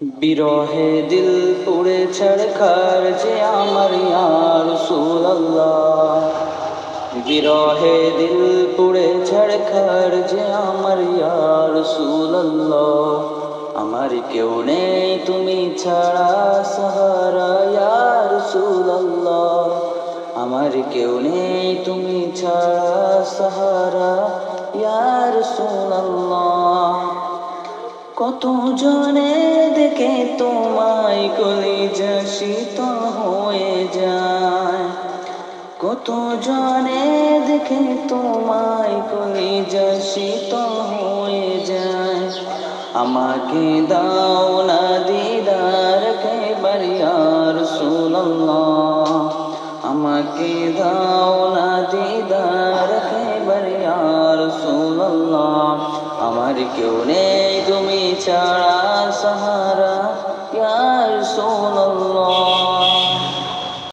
বিরহে দিল পুড়ে ছারখার যে আমার ইয়া রাসূলুল্লাহ। বিরহে দিল পুড়ে ছারখার যে আমার ইয়া রাসূলুল্লাহ। আমার কেউ নেই তুমি ছাড়া সাহারা ইয়া রাসূলুল্লাহ। আমার কেউ নেই তুমি ছাড়া সাহারা ইয়া রাসূলুল্লাহ। কত জনে দেখে তোমায় কলিজা শীতল হয়ে যায়। কত জনে দেখে তোমায় কলিজা শীতল হয়ে যায়। আমাকে দাও না দিদার একবার ইয়া রাসূলুল্লাহ। আমাকে দাও না দিদার একবার ইয়া রাসূলুল্লাহ। আমার কেউ নেই তুমি ছাড়া সাহারা ইয়া রাসূলুল্লাহ।